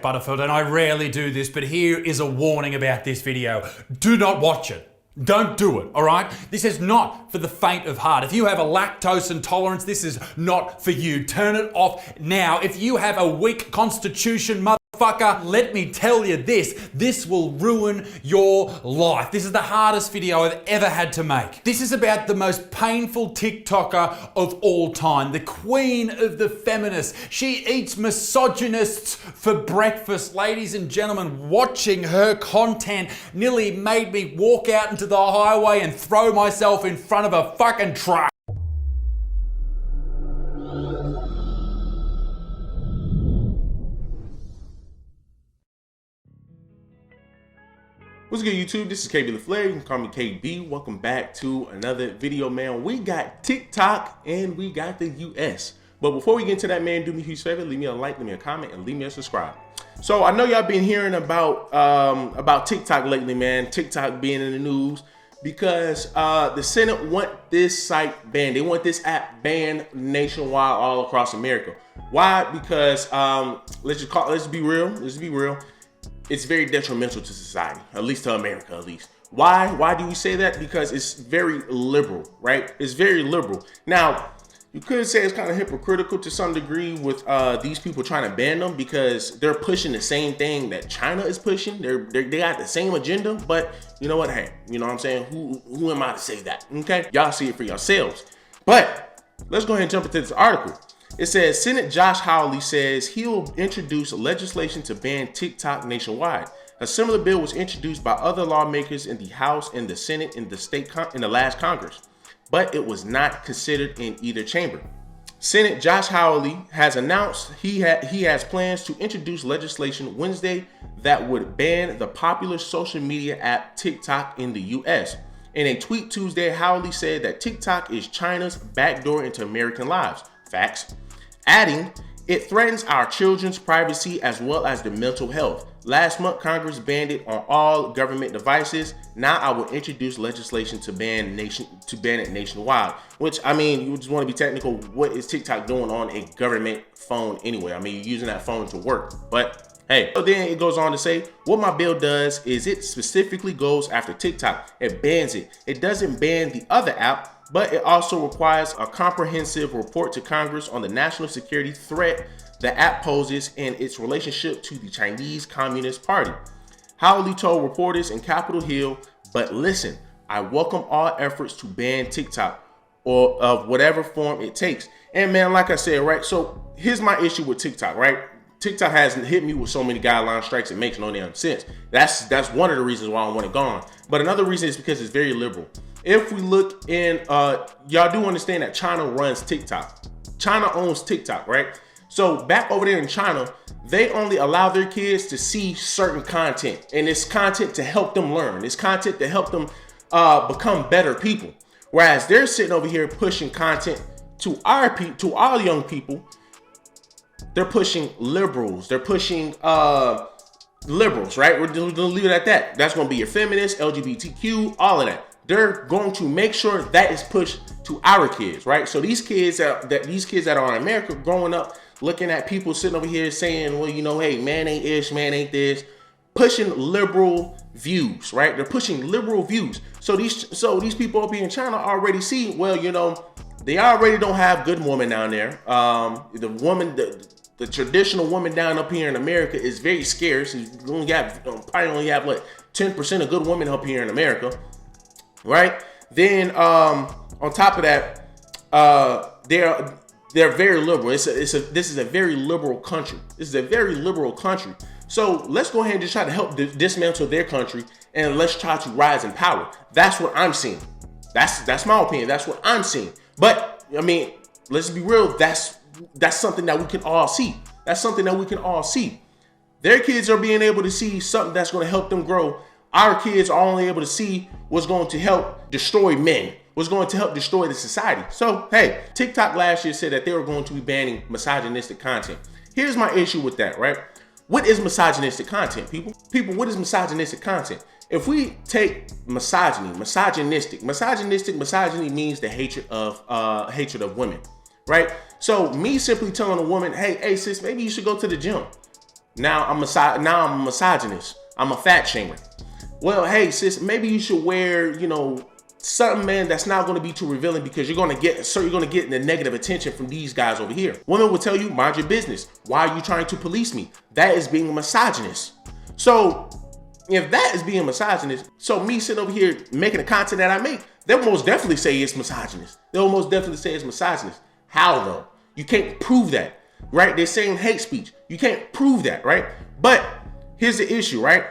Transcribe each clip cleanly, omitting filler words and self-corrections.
Jack Butterfield, and I rarely do this, but here is a warning about this video. Do not watch it. Don't do it, all right? This is not for the faint of heart. If you have a lactose intolerance, this is not for you. Turn it off now. If you have a weak constitution, motherfucker, let me tell you this will ruin your life. This is the hardest video I've ever had to make. This is about the most painful TikToker of all time, the queen of the feminists. She eats misogynists for breakfast. Ladies and gentlemen, watching her content nearly made me walk out into the highway and throw myself in front of a fucking truck. What's good, YouTube? This is KB the Flair. You can call me KB. Welcome back to another video, man. We got TikTok and we got the US. But before we get into that, man, do me a huge favor. Leave me a like, leave me a comment, and leave me a subscribe. So I know y'all been hearing about TikTok lately, man. TikTok being in the news because the Senate want this site banned. They want this app banned nationwide, all across America. Why? Because let's be real. It's very detrimental to society, at least to America, at least. Why do we say that? Because it's very liberal, right? It's very liberal. Now, you could say it's kind of hypocritical to some degree with these people trying to ban them because they're pushing the same thing that China is pushing. They got the same agenda, but you know what? Hey, you know what I'm saying? Who am I to say that? Okay, y'all see it for yourselves. But let's go ahead and jump into this article. It says, Senate Josh Hawley says he'll introduce legislation to ban TikTok nationwide. A similar bill was introduced by other lawmakers in the House and the Senate in the last Congress, but it was not considered in either chamber. Senate Josh Hawley has announced he has plans to introduce legislation Wednesday that would ban the popular social media app TikTok in the US. In a tweet Tuesday, Hawley said that TikTok is China's backdoor into American lives. Facts. Adding, it threatens our children's privacy as well as their mental health. Last month, Congress banned it on all government devices. Now I will introduce legislation to ban it nationwide. Which, I mean, you just want to be technical. What is TikTok doing on a government phone anyway? I mean, you're using that phone to work. But hey, so then it goes on to say, what my bill does is it specifically goes after TikTok. It bans it. It doesn't ban the other app, but it also requires a comprehensive report to Congress on the national security threat the app poses and its relationship to the Chinese Communist Party. Hawley told reporters in Capitol Hill, but listen, I welcome all efforts to ban TikTok or of whatever form it takes. And man, like I said, right, so here's my issue with TikTok, right? TikTok hasn't hit me with so many guideline strikes, it makes no damn sense. That's one of the reasons why I want it gone. But another reason is because it's very liberal. If we look in, y'all do understand that China runs TikTok. China owns TikTok, right? So back over there in China, they only allow their kids to see certain content. And it's content to help them learn. It's content to help them become better people. Whereas they're sitting over here pushing content to our young people. They're pushing liberals. They're pushing liberals, right? We're gonna leave it at that. That's gonna be your feminists, LGBTQ, all of that. They're going to make sure that is pushed to our kids, right? So these kids that are in America growing up, looking at people sitting over here saying, well, you know, hey, man ain't ish, man ain't this, pushing liberal views, right? They're pushing liberal views. So these people up here in China already see, well, you know, they already don't have good women down there. The traditional woman down up here in America is very scarce. You probably only have like 10% of good women up here in America. Right? Then on top of that, they're very liberal. This is a very liberal country. This is a very liberal country. So let's go ahead and just try to help dismantle their country and let's try to rise in power. That's what I'm seeing. That's my opinion. That's what I'm seeing. But I mean, let's be real. That's something that we can all see. That's something that we can all see. Their kids are being able to see something that's going to help them grow. Our kids are only able to see what's going to help destroy men, what's going to help destroy the society. So, hey, TikTok last year said that they were going to be banning misogynistic content. Here's my issue with that, right? What is misogynistic content, people? People, what is misogynistic content? If we take misogyny means the hatred of women, right? So me simply telling a woman, hey sis, maybe you should go to the gym. Now I'm a misogynist. I'm a fat shamer. Well, hey sis, maybe you should wear, something, man, that's not going to be too revealing, because you're going to get the negative attention from these guys over here. Women will tell you, mind your business. Why are you trying to police me? That is being a misogynist. So if that is being misogynist, so me sitting over here making the content that I make, they'll most definitely say it's misogynist. They'll most definitely say it's misogynist. How though? You can't prove that, right? They're saying hate speech. You can't prove that, right? But here's the issue, right?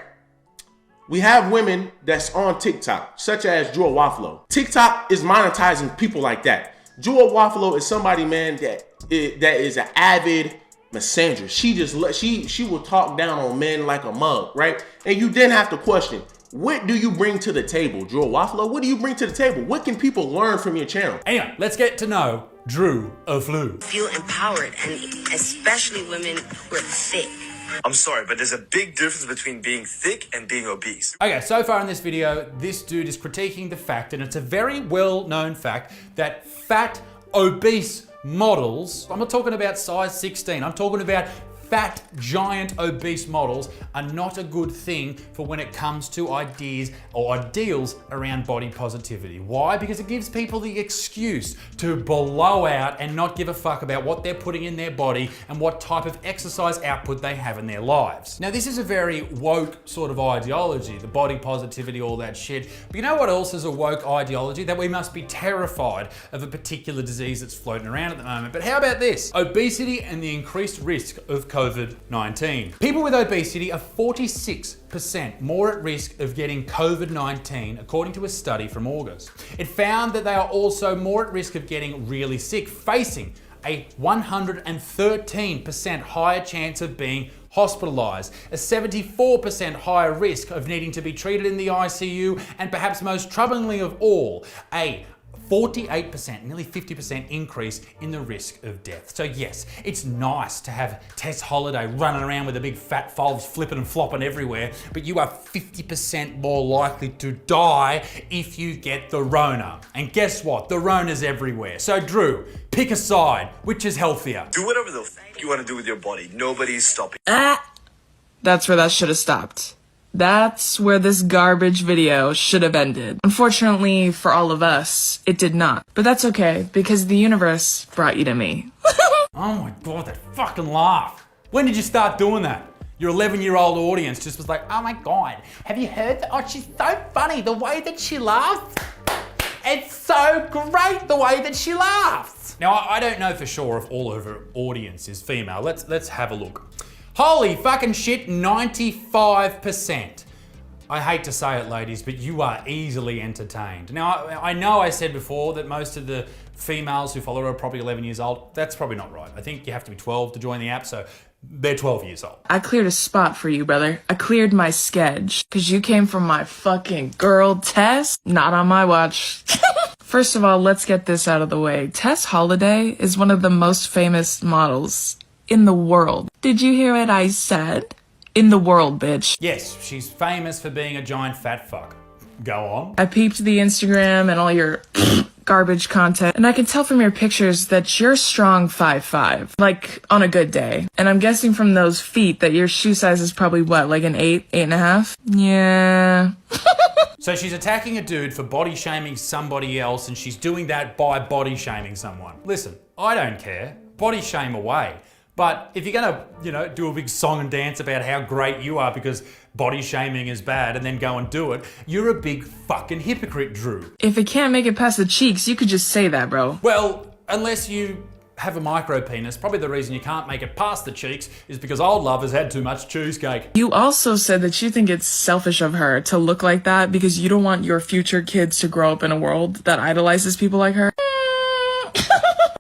We have women that's on TikTok, such as Jewel Waffalo. TikTok is monetizing people like that. Jewel Waffalo is somebody, man, that is an avid misandrist. She will talk down on men like a mug, right? And you then have to question, what do you bring to the table, Jewel Waffalo? What do you bring to the table? What can people learn from your channel? Anyway, let's get to know Drew of Flu. Feel empowered, and especially women who are thick. I'm sorry, but there's a big difference between being thick and being obese. Okay, so far in this video, this dude is critiquing the fact, and it's a very well-known fact, that fat, obese models, I'm not talking about size 16, I'm talking about fat, giant, obese models are not a good thing for when it comes to ideas or ideals around body positivity. Why? Because it gives people the excuse to blow out and not give a fuck about what they're putting in their body and what type of exercise output they have in their lives. Now, this is a very woke sort of ideology, the body positivity, all that shit. But you know what else is a woke ideology? That we must be terrified of a particular disease that's floating around at the moment. But how about this? Obesity and the increased risk of COVID-19. People with obesity are 46% more at risk of getting COVID-19, according to a study from August. It found that they are also more at risk of getting really sick, facing a 113% higher chance of being hospitalized, a 74% higher risk of needing to be treated in the ICU, and perhaps most troublingly of all, a 48%, nearly 50% increase in the risk of death. So yes, it's nice to have Tess Holliday running around with a big fat folds flipping and flopping everywhere, but you are 50% more likely to die if you get the Rona. And guess what? The Rona's everywhere. So Drew, pick a side. Which is healthier? Do whatever the fuck you want to do with your body. Nobody's stopping. That's where that should have stopped. That's where this garbage video should have ended. Unfortunately for all of us, it did not. But that's okay, because the universe brought you to me. Oh my God, that fucking laugh. When did you start doing that? Your 11-year-old audience just was like, oh my God, have you heard that? Oh, she's so funny, the way that she laughs. It's so great, the way that she laughs. Now, I don't know for sure if all of her audience is female. Let's have a look. Holy fucking shit, 95%. I hate to say it, ladies, but you are easily entertained. Now, I know I said before that most of the females who follow her are probably 11 years old. That's probably not right. I think you have to be 12 to join the app, so they're 12 years old. I cleared a spot for you, brother. I cleared my sketch, because you came from my fucking girl, Tess. Not on my watch. First of all, let's get this out of the way. Tess Holliday is one of the most famous models in the world. Did you hear what I said? In the world, bitch. Yes, she's famous for being a giant fat fuck. Go on. I peeped the Instagram and all your garbage content, and I can tell from your pictures that you're strong 5'5", like on a good day. And I'm guessing from those feet that your shoe size is probably what, like an 8, 8.5? Yeah. So she's attacking a dude for body shaming somebody else, and she's doing that by body shaming someone. Listen, I don't care. Body shame away. But if you're gonna, do a big song and dance about how great you are because body shaming is bad and then go and do it, you're a big fucking hypocrite, Drew. If it can't make it past the cheeks, you could just say that, bro. Well, unless you have a micro penis, probably the reason you can't make it past the cheeks is because old love has had too much cheesecake. You also said that you think it's selfish of her to look like that because you don't want your future kids to grow up in a world that idolizes people like her.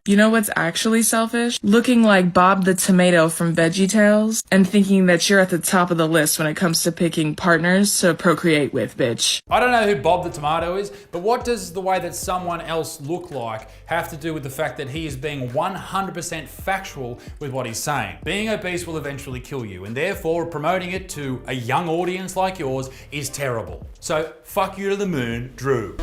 You know what's actually selfish? Looking like Bob the Tomato from VeggieTales and thinking that you're at the top of the list when it comes to picking partners to procreate with, bitch. I don't know who Bob the Tomato is, but what does the way that someone else look like have to do with the fact that he is being 100% factual with what he's saying? Being obese will eventually kill you, and therefore promoting it to a young audience like yours is terrible. So fuck you to the moon, Drew.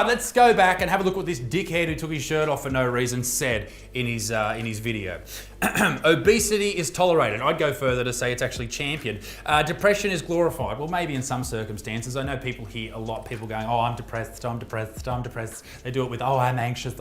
let's go back and have a look what this dickhead who took his shirt off for no reason said in his video. Obesity is tolerated. I'd go further to say it's actually championed. Depression is glorified. Well, maybe in some circumstances. I know people hear a lot, people going, oh, I'm depressed, I'm depressed, I'm depressed. They do it with, oh, I'm anxious,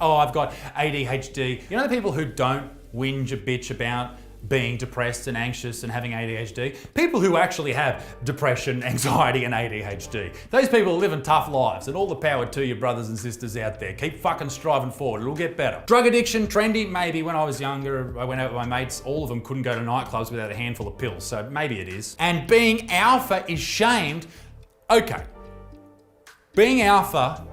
oh, I've got ADHD. You know the people who don't whinge a bitch about being depressed and anxious and having ADHD? People who actually have depression, anxiety, and ADHD. Those people are living tough lives, and all the power to you brothers and sisters out there. Keep fucking striving forward, it'll get better. Drug addiction, trendy, maybe. When I was younger, I went out with my mates, all of them couldn't go to nightclubs without a handful of pills, so maybe it is. And being alpha is shamed. Okay. Being alpha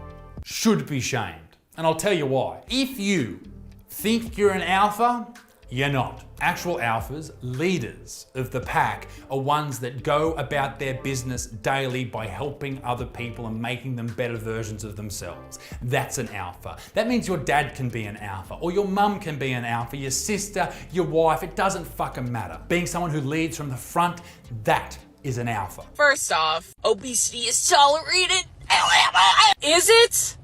should be shamed, and I'll tell you why. If you think you're an alpha, you're not. Actual alphas, leaders of the pack, are ones that go about their business daily by helping other people and making them better versions of themselves. That's an alpha. That means your dad can be an alpha, or your mum can be an alpha, your sister, your wife, it doesn't fucking matter. Being someone who leads from the front, that is an alpha. First off, obesity is tolerated. Is it?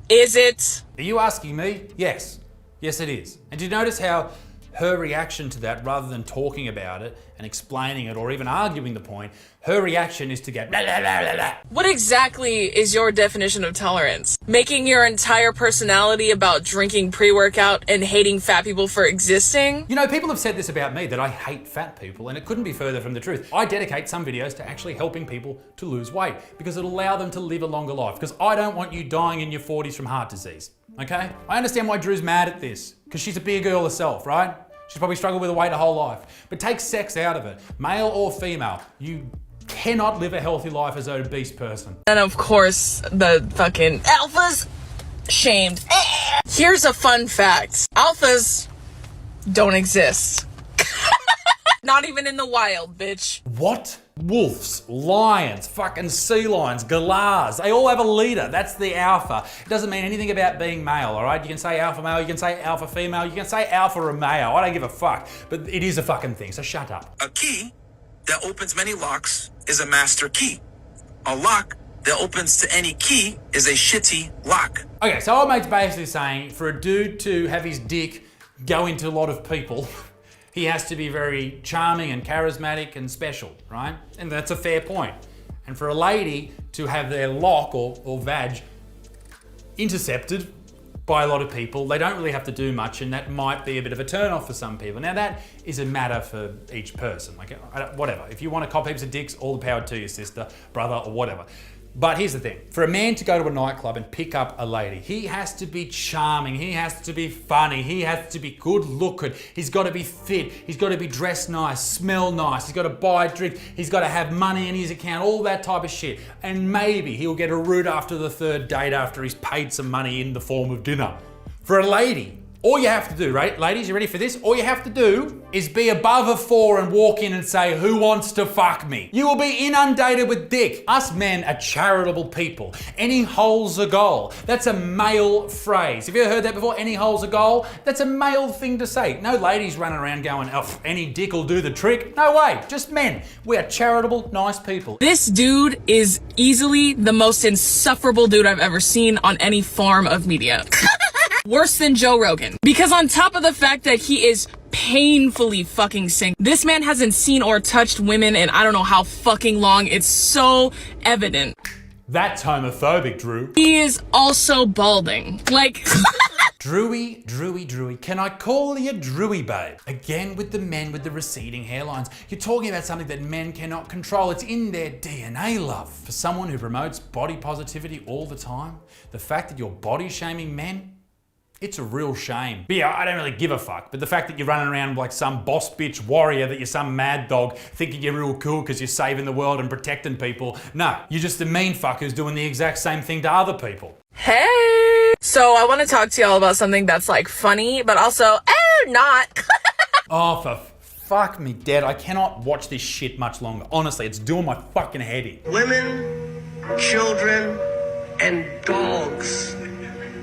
Is it? Are you asking me? Yes. Yes, it is. And did you notice how her reaction to that, rather than talking about it and explaining it or even arguing the point, her reaction is to get blah, blah, blah, blah, blah. What exactly is your definition of tolerance? Making your entire personality about drinking pre-workout and hating fat people for existing? You know, people have said this about me, that I hate fat people, and it couldn't be further from the truth. I dedicate some videos to actually helping people to lose weight because it'll allow them to live a longer life, because I don't want you dying in your 40s from heart disease. Okay? I understand why Drew's mad at this, because she's a big girl herself, right? She's probably struggled with the weight her whole life. But take sex out of it. Male or female, you cannot live a healthy life as an obese person. And of course, the fucking alphas shamed. Here's a fun fact. Alphas don't exist. Not even in the wild, bitch. What? Wolves, lions, fucking sea lions, galahs, they all have a leader. That's the alpha. It doesn't mean anything about being male, all right? You can say alpha male, you can say alpha female, you can say alpha Romeo. I don't give a fuck, but it is a fucking thing, so shut up. A key that opens many locks is a master key. A lock that opens to any key is a shitty lock. Okay, so old mate's basically saying for a dude to have his dick go into a lot of people, he has to be very charming and charismatic and special, right? And that's a fair point. And for a lady to have their lock or vag intercepted by a lot of people, they don't really have to do much, and that might be a bit of a turn-off for some people. Now that is a matter for each person, like whatever. If you want to cop heaps of dicks, all the power to you, sister, brother, or whatever. But here's the thing, for a man to go to a nightclub and pick up a lady, he has to be charming, he has to be funny, he has to be good looking, he's got to be fit, he's got to be dressed nice, smell nice, he's got to buy a drink, he's got to have money in his account, all that type of shit. And maybe he'll get a root after the third date after he's paid some money in the form of dinner. For a lady, all you have to do, right? Ladies, you ready for this? All you have to do is be above a 4 and walk in and say, who wants to fuck me? You will be inundated with dick. Us men are charitable people. Any hole's a goal. That's a male phrase. Have you ever heard that before? Any hole's a goal? That's a male thing to say. No ladies running around going, oh, any dick will do the trick. No way, just men. We are charitable, nice people. This dude is easily the most insufferable dude I've ever seen on any form of media. Worse than Joe Rogan. Because on top of the fact that he is painfully fucking single, this man hasn't seen or touched women in I don't know how fucking long. It's so evident. That's homophobic, Drew. He is also balding. Like... Drewy, can I call you Drewy, babe? Again with the men with the receding hairlines. You're talking about something that men cannot control. It's in their DNA, love. For someone who promotes body positivity all the time, the fact that you're body shaming men, it's a real shame. But yeah, I don't really give a fuck. But the fact that you're running around like some boss bitch warrior, that you're some mad dog, thinking you're real cool because you're saving the world and protecting people. No, you're just a mean fuck who's doing the exact same thing to other people. Hey! So I want to talk to y'all about something that's like funny, but also, not. Oh, for fuck me dead. I cannot watch this shit much longer. Honestly, it's doing my fucking head in. Women, children, and dogs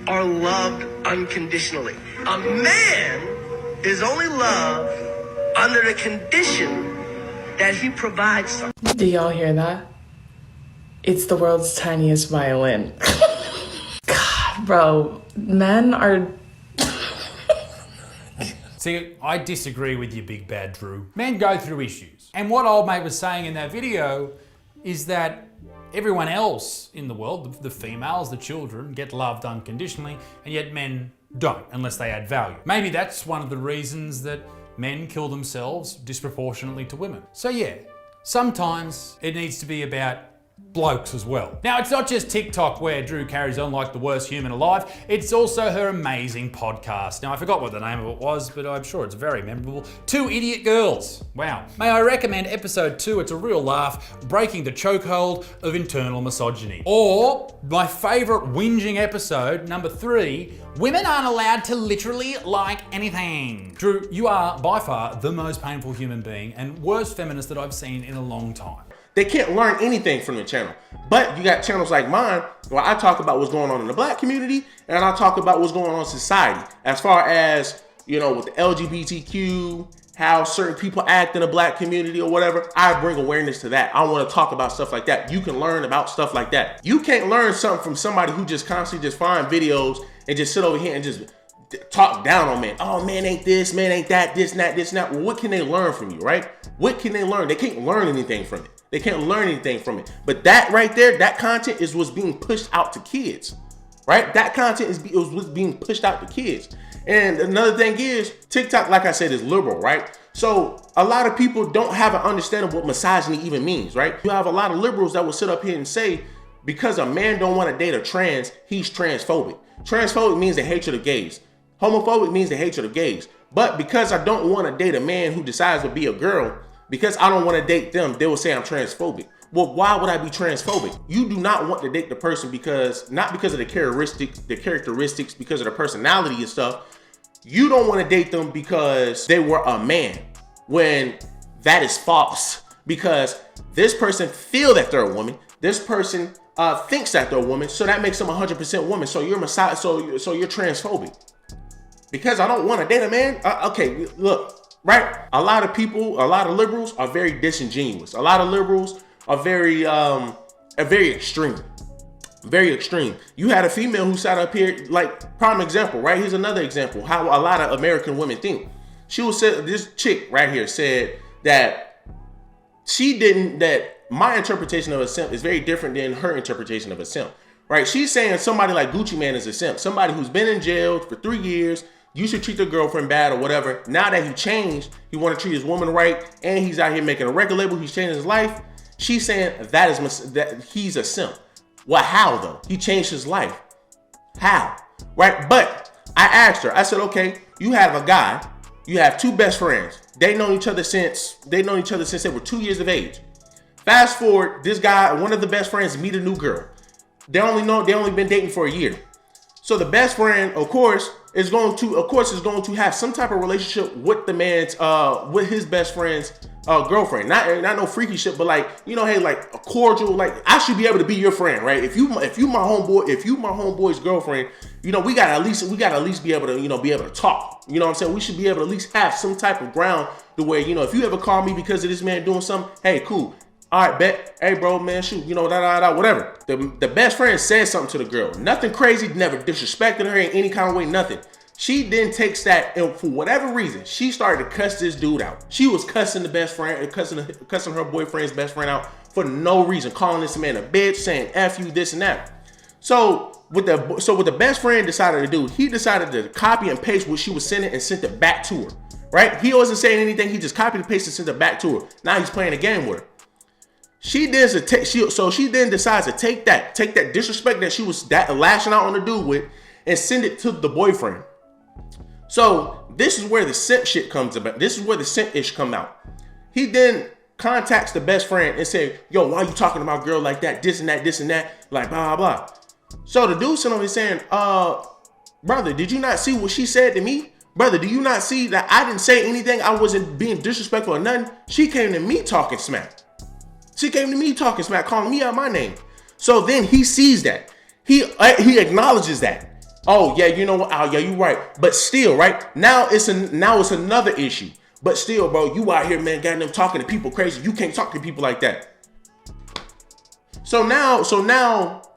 are loved unconditionally. A man is only loved under the condition that he provides something. Do y'all hear that? It's the world's tiniest violin. God, bro, men are... See, I disagree with you, Big Bad Drew. Men go through issues. And what old mate was saying in that video is that everyone else in the world, the females, the children, get loved unconditionally, and yet men don't, unless they add value. Maybe that's one of the reasons that men kill themselves disproportionately to women. So yeah, sometimes it needs to be about blokes as well. Now, it's not just TikTok where Drew carries on like the worst human alive, it's also her amazing podcast. Now, I forgot what the name of it was, but I'm sure it's very memorable. 2 Idiot Girls. Wow. May I recommend episode 2? It's a real laugh, breaking the chokehold of internal misogyny. Or my favorite whinging episode, number 3, Women Aren't Allowed to Literally Like Anything. Drew, you are by far the most painful human being and worst feminist that I've seen in a long time. They can't learn anything from the channel. But you got channels like mine where I talk about what's going on in the black community and I talk about what's going on in society. As far as, you know, with the LGBTQ, how certain people act in the black community or whatever, I bring awareness to that. I want to talk about stuff like that. You can learn about stuff like that. You can't learn something from somebody who just constantly just find videos and just sit over here and just talk down on men. Oh, man ain't this, man ain't that, this and that, this and that. Well, what can they learn from you, right? What can they learn? They can't learn anything from it. They can't learn anything from it. But that right there, that content is what's being pushed out to kids, right? That content is what's being pushed out to kids. And another thing is, TikTok, like I said, is liberal, right? So a lot of people don't have an understanding of what misogyny even means, right? You have a lot of liberals that will sit up here and say, because a man don't want to date a trans, he's transphobic. Transphobic means the hatred of gays. Homophobic means the hatred of gays. But because I don't want to date a man who decides to be a girl, because I don't want to date them, they will say I'm transphobic. Well, why would I be transphobic? You do not want to date the person because, not because of the characteristics, because of the personality and stuff. You don't want to date them because they were a man, when that is false. Because this person feel that they're a woman. This person thinks that they're a woman, so that makes them 100% woman. So you're so you're transphobic. Because I don't want to date a man. Okay, look. Right? A lot of people, a lot of liberals are very disingenuous. A lot of liberals are very extreme. Very extreme. You had a female who sat up here, like, prime example, right? Here's another example, how a lot of American women think. This chick right here said that that my interpretation of a simp is very different than her interpretation of a simp, right? She's saying somebody like Gucci Mane is a simp, somebody who's been in jail for 3 years. You should treat the girlfriend bad or whatever. Now that he changed, he want to treat his woman right, and he's out here making a record label. He's changing his life. She's saying that he's a simp. Well, how though? He changed his life. How? Right? But I asked her. I said, okay, you have a guy. You have 2 best friends. They known each other since they were 2 years of age. Fast forward, this guy, one of the best friends, meet a new girl. They only been dating for a year. So the best friend, of course, is going to have some type of relationship with the man's, with his best friend's girlfriend. Not no freaky shit, but like, you know, hey, like a cordial, like I should be able to be your friend, right? If you my homeboy's girlfriend, you know, we gotta at least be able to talk. You know what I'm saying? We should be able to at least have some type of ground to where, you know, if you ever call me because of this man doing something, hey, cool. All right, bet. Hey, bro, man, shoot, you know, whatever. The best friend said something to the girl. Nothing crazy, never disrespected her in any kind of way, nothing. She then takes that, and for whatever reason, she started to cuss this dude out. She was cussing the best friend, cussing her boyfriend's best friend out for no reason, calling this man a bitch, saying F you, this and that. So what the best friend decided to do, he decided to copy and paste what she was sending and sent it back to her, right? He wasn't saying anything. He just copied and pasted and sent it back to her. Now he's playing a game with her. She then decides to take that disrespect that she was lashing out on the dude with and send it to the boyfriend. So this is where the simp shit comes about. This is where the simp ish come out. He then contacts the best friend and say, yo, why are you talking about girl like that? This and that, like blah, blah, blah. So the dude sitting over here saying, brother, did you not see what she said to me? Brother, do you not see that I didn't say anything? I wasn't being disrespectful or nothing. She came to me talking smack. Calling me out my name. So then he sees that. He acknowledges that. Oh yeah, you know what? Oh yeah, you're right. But still, right now it's another issue. But still, bro, you out here, man, goddamn talking to people crazy. You can't talk to people like that. So now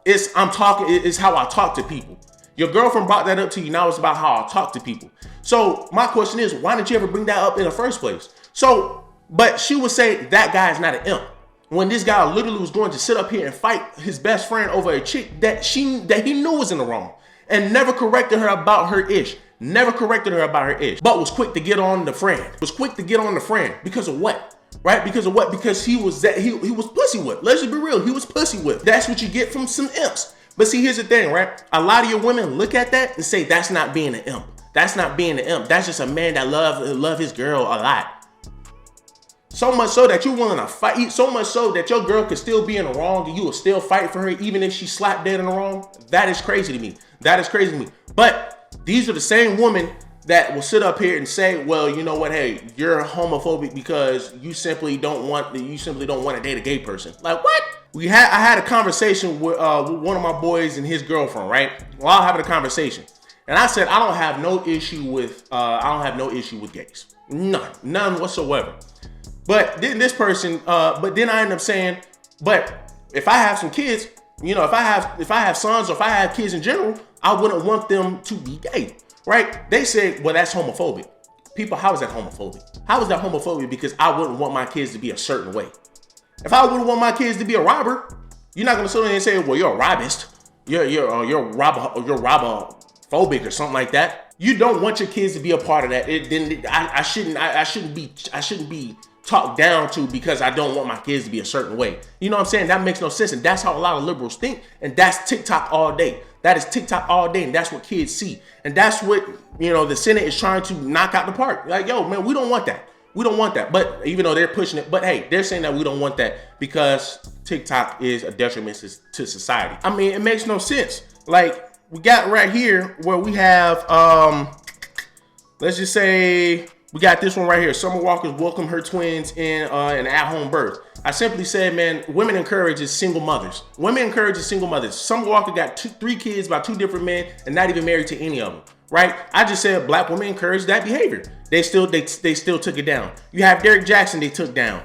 it's how I talk to people. Your girlfriend brought that up to you. Now it's about how I talk to people. So my question is, why didn't you ever bring that up in the first place? So, but she would say that guy is not an imp. When this guy literally was going to sit up here and fight his best friend over a chick that he knew was in the wrong, and never corrected her about her ish. Never corrected her about her ish, but was quick to get on the friend. Was quick to get on the friend because of what? Right? Because of what? Because he was pussy whipped. Let's just be real. He was pussy whipped. That's what you get from some imps. But see, here's the thing, right? A lot of your women look at that and say that's not being an imp. That's not being an imp. That's just a man that love his girl a lot. So much so that you're willing to fight. So much so that your girl could still be in the wrong and you will still fight for her even if she slapped dead in the wrong. That is crazy to me. That is crazy to me. But these are the same women that will sit up here and say, well, you know what? Hey, you're homophobic because you simply don't want to date a gay person. Like what? I had a conversation with one of my boys and his girlfriend, right? While having a conversation, and I said I don't have no issue with gays, none whatsoever. But then this person, but then I end up saying, but if I have some kids, you know, if I have sons or if I have kids in general, I wouldn't want them to be gay, right? They said, well, that's homophobic. People, how is that homophobic? How is that homophobic? Because I wouldn't want my kids to be a certain way. If I wouldn't want my kids to be a robber, you're not gonna sit there and say, well, you're a robbist, you're robophobic or something like that. You don't want your kids to be a part of that. I shouldn't be talked down to because I don't want my kids to be a certain way. You know what I'm saying? That makes no sense. And that's how a lot of liberals think. And that's TikTok all day. That is TikTok all day. And that's what kids see. And that's what, you know, the Senate is trying to knock out the park. Like, yo, man, we don't want that. We don't want that. But even though they're pushing it, but hey, they're saying that we don't want that because TikTok is a detriment to society. I mean, it makes no sense. Like, we got right here where we have, let's just say, we got this one right here. Summer Walker's welcome her twins in an at-home birth. I simply said, man, women encourages single mothers. Women encourages single mothers. Summer Walker got 3 kids by 2 different men and not even married to any of them, right? I just said black women encourage that behavior. They still took it down. You have Derek Jackson they took down.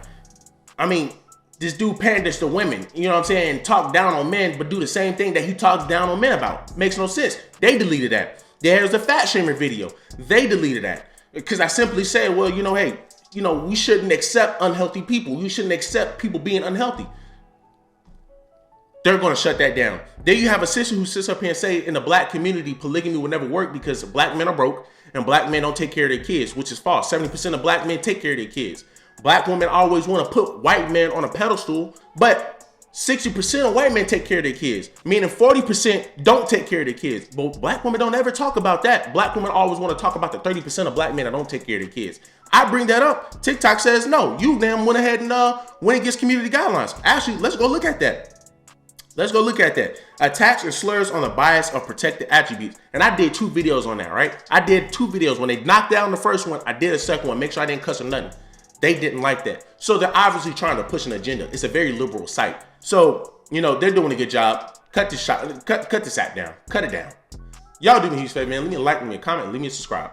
I mean, this dude panders to women, you know what I'm saying, and talk down on men, but do the same thing that he talks down on men about. Makes no sense. They deleted that. There's the fat shamer video. They deleted that. Because I simply said, well, you know, hey, you know, we shouldn't accept unhealthy people. We shouldn't accept people being unhealthy. They're going to shut that down. There you have a sister who sits up here and say in the black community, polygamy will never work because black men are broke and black men don't take care of their kids, which is false. 70% of black men take care of their kids. Black women always want to put white men on a pedestal, but 60% of white men take care of their kids, meaning 40% don't take care of their kids. But black women don't ever talk about that. Black women always want to talk about the 30% of black men that don't take care of their kids. I bring that up. TikTok says, no, you damn went ahead and went against community guidelines. Actually, let's go look at that. Let's go look at that. Attacks and slurs on the bias of protected attributes. And I did 2 videos on that, right? I did 2 videos. When they knocked down the first one, I did a second one. Make sure I didn't cuss or nothing. They didn't like that. So they're obviously trying to push an agenda. It's a very liberal site. So, you know, they're doing a good job. Cut this act down. Cut it down. Y'all do me a huge favor, man. Leave me a like, leave me a comment, leave me a subscribe.